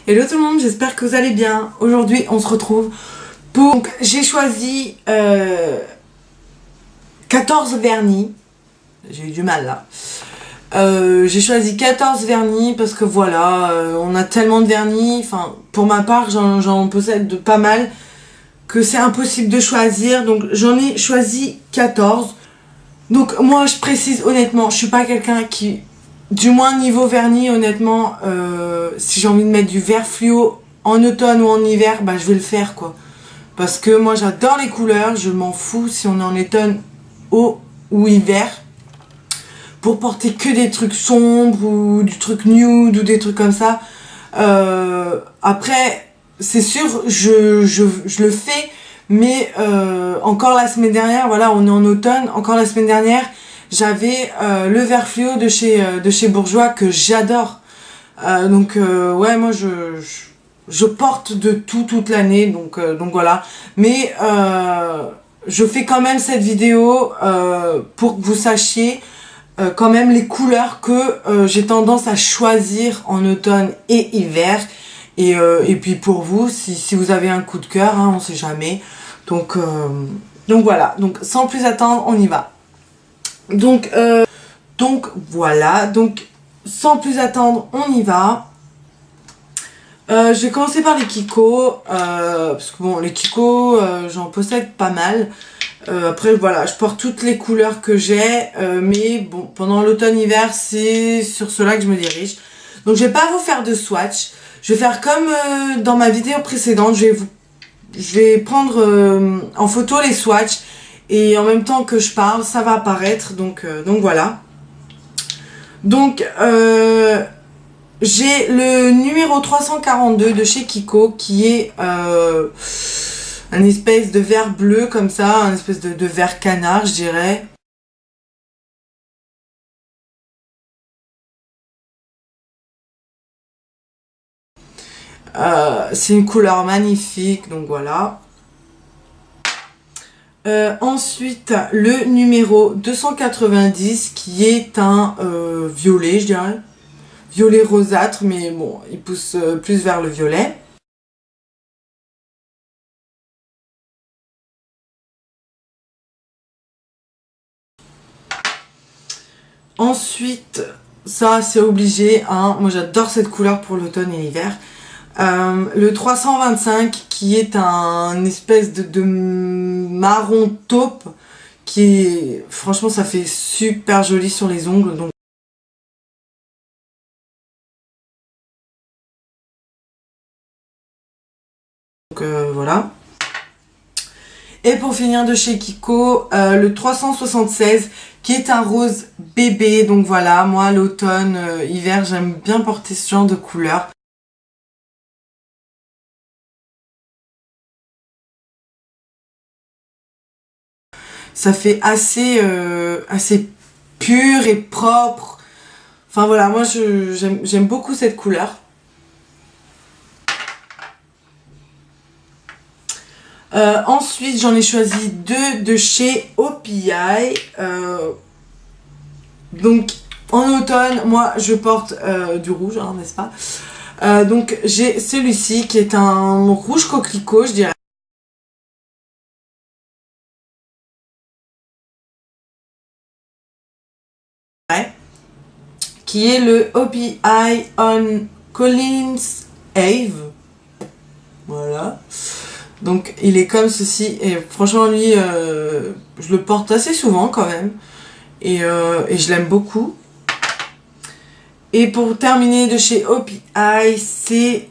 Hello tout le monde, j'espère que vous allez bien. Aujourd'hui, on se retrouve pour... Donc, j'ai choisi 14 vernis. J'ai eu du mal là. J'ai choisi 14 vernis parce que voilà, on a tellement de vernis. Enfin, pour ma part, j'en possède pas mal que c'est impossible de choisir. Donc, j'en ai choisi 14. Donc, moi, je précise honnêtement, je suis pas quelqu'un qui... Du moins niveau vernis, honnêtement, si j'ai envie de mettre du vert fluo en automne ou en hiver, bah je vais le faire quoi. Parce que moi j'adore les couleurs, je m'en fous si on est en automne ou hiver. Pour porter que des trucs sombres ou du truc nude ou des trucs comme ça. Après, c'est sûr, je le fais, mais encore la semaine dernière, voilà, on est en automne, encore la semaine dernière, j'avais le vert fluo de chez Bourjois que j'adore. Ouais, moi je porte de tout toute l'année, donc voilà. Mais je fais quand même cette vidéo pour que vous sachiez quand même les couleurs que j'ai tendance à choisir en automne et hiver. Et puis pour vous, si vous avez un coup de cœur, hein, on sait jamais. Donc voilà, donc sans plus attendre, on y va. Donc voilà, donc sans plus attendre, on y va. Je vais commencer par les Kiko, parce que bon, les Kiko, j'en possède pas mal. Après voilà, je porte toutes les couleurs que j'ai, mais bon, pendant l'automne-hiver, c'est sur cela que je me dirige. Donc je vais pas vous faire de swatch, je vais faire comme dans ma vidéo précédente, je vais prendre en photo les swatchs, et en même temps que je parle, ça va apparaître, donc voilà. Donc, j'ai le numéro 342 de chez Kiko qui est un espèce de vert bleu comme ça, un espèce de vert canard, je dirais. C'est une couleur magnifique, donc voilà. Ensuite, le numéro 290 qui est un violet, je dirais. Violet rosâtre, mais bon, il pousse plus vers le violet. Ensuite, ça c'est obligé, hein. Moi j'adore cette couleur pour l'automne et l'hiver. Le 325 qui est un espèce de marron taupe qui est, franchement ça fait super joli sur les ongles. Voilà. Et pour finir de chez Kiko, le 376 qui est un rose bébé. Donc voilà, moi l'automne, hiver, j'aime bien porter ce genre de couleur. Ça fait assez pur et propre. Enfin voilà, moi j'aime beaucoup cette couleur. Ensuite, j'en ai choisi deux de chez OPI. Donc, en automne, moi, je porte du rouge, hein, n'est-ce pas? Donc, j'ai celui-ci qui est un rouge coquelicot, je dirais. Qui est le OPI on Collins Ave. Voilà. Donc il est comme ceci et franchement lui je le porte assez souvent quand même et je l'aime beaucoup. Et pour terminer de chez OPI, c'est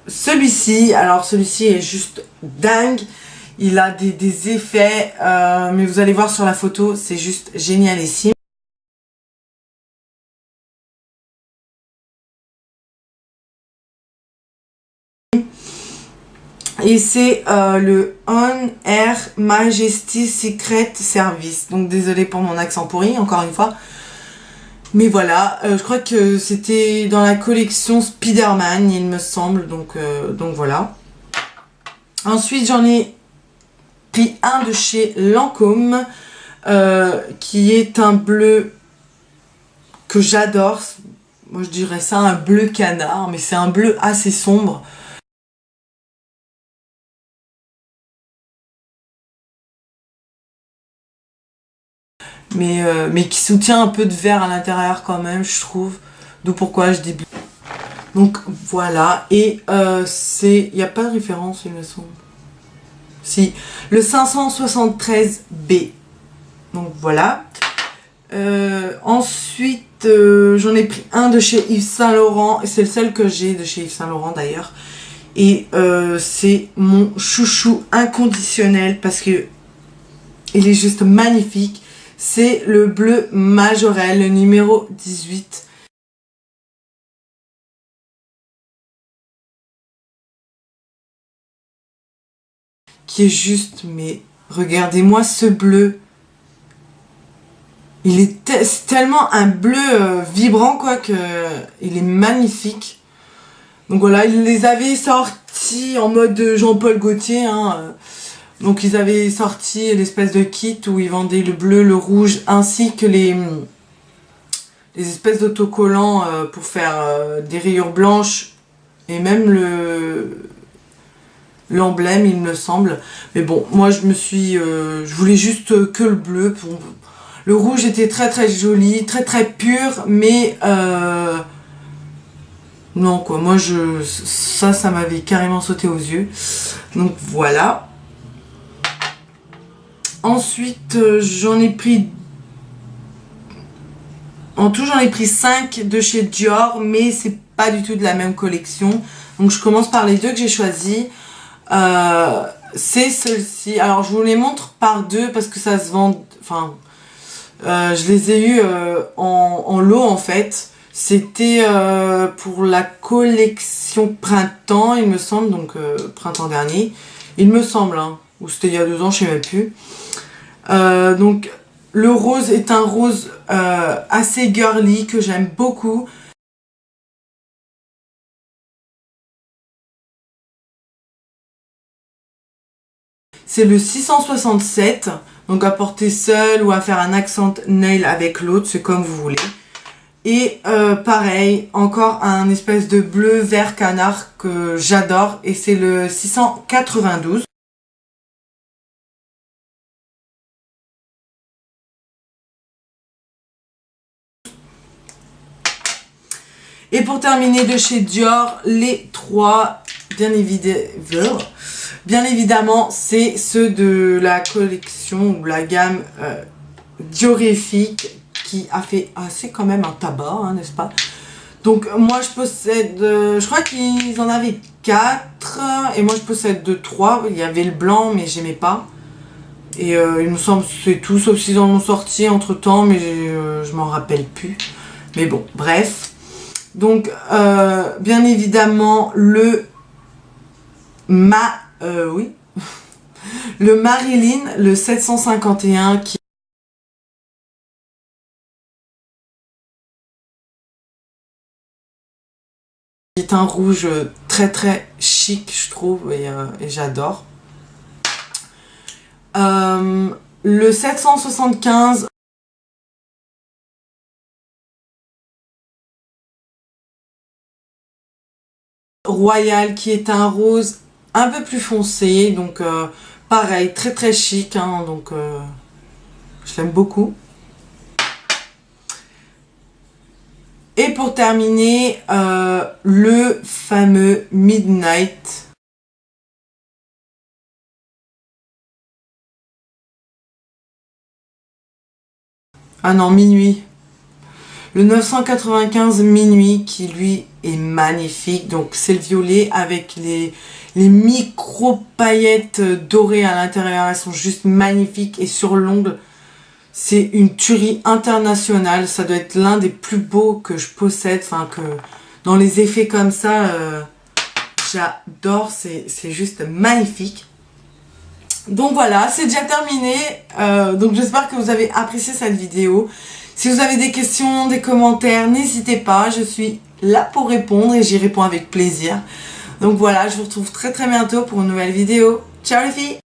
celui-ci. Alors celui-ci est juste dingue, il a des effets mais vous allez voir sur la photo, c'est juste génialissime. Et c'est le On Air Majesty Secret Service. Donc désolé pour mon accent pourri, encore une fois. Mais voilà, je crois que c'était dans la collection Spider-Man, il me semble. Donc voilà. Ensuite, j'en ai pris un de chez Lancôme, qui est un bleu que j'adore. moi je dirais ça un bleu canard, mais c'est un bleu assez sombre. Mais qui soutient un peu de vert à l'intérieur quand même, je trouve. D'où pourquoi je dis bleu. Donc voilà, et il n'y a pas de référence il me semble. Si, le 573B. Donc voilà. Ensuite, j'en ai pris un de chez Yves Saint Laurent, et c'est le seul que j'ai de chez Yves Saint Laurent d'ailleurs. Et c'est mon chouchou inconditionnel parce que il est juste magnifique. C'est le bleu Majorelle, le numéro 18. Qui est juste, mais regardez-moi ce bleu. Il est tellement un bleu vibrant quoi que il est magnifique. Donc voilà, ils les avaient sortis en mode Jean-Paul Gaultier. Hein. Donc ils avaient sorti l'espèce de kit où ils vendaient le bleu, le rouge, ainsi que les espèces d'autocollants pour faire des rayures blanches et même l'emblème il me semble. Mais bon, moi je voulais juste que le bleu. Le rouge était très très joli, très très pur, mais non quoi, moi ça m'avait carrément sauté aux yeux. Donc voilà. Ensuite, j'en ai pris... En tout, j'en ai pris 5 de chez Dior, mais c'est pas du tout de la même collection. Donc je commence par les deux que j'ai choisis. C'est celle-ci. Alors je vous les montre par deux parce que ça se vend... Enfin, je les ai eu en lot en fait. C'était pour la collection printemps, il me semble, donc printemps dernier. Il me semble, hein. Ou c'était il y a 2 ans, je sais même plus. Donc le rose est un rose assez girly que j'aime beaucoup. C'est le 667, donc à porter seul ou à faire un accent nail avec l'autre, c'est comme vous voulez. Et pareil, encore un espèce de bleu vert canard que j'adore et c'est le 692. Et pour terminer de chez Dior, les 3, bien évidemment, c'est ceux de la collection ou la gamme Diorifique qui a fait assez quand même un tabac, hein, n'est-ce pas? Donc moi je possède, je crois qu'ils en avaient 4 et moi je possède 3. Il y avait le blanc mais j'aimais pas. Et il me semble que c'est tout, sauf s'ils en ont sorti entre temps, mais je m'en rappelle plus. Mais bon, bref. Donc, bien évidemment, le Marilyn, le 751, qui est un rouge très très chic, je trouve, et j'adore. Le 775... Royal, qui est un rose un peu plus foncé, donc pareil, très très chic, hein, donc je l'aime beaucoup. Et pour terminer, le fameux Midnight. Ah non, Minuit. Le 995 Minuit qui lui est magnifique. Donc c'est le violet avec les micro paillettes dorées à l'intérieur. Elles sont juste magnifiques. Et sur l'ongle, c'est une tuerie internationale. Ça doit être l'un des plus beaux que je possède. Enfin, que dans les effets comme ça, j'adore. C'est juste magnifique. Donc voilà, c'est déjà terminé. Donc j'espère que vous avez apprécié cette vidéo. Si vous avez des questions, des commentaires, n'hésitez pas, je suis là pour répondre et j'y réponds avec plaisir. Donc voilà, je vous retrouve très très bientôt pour une nouvelle vidéo. Ciao les filles!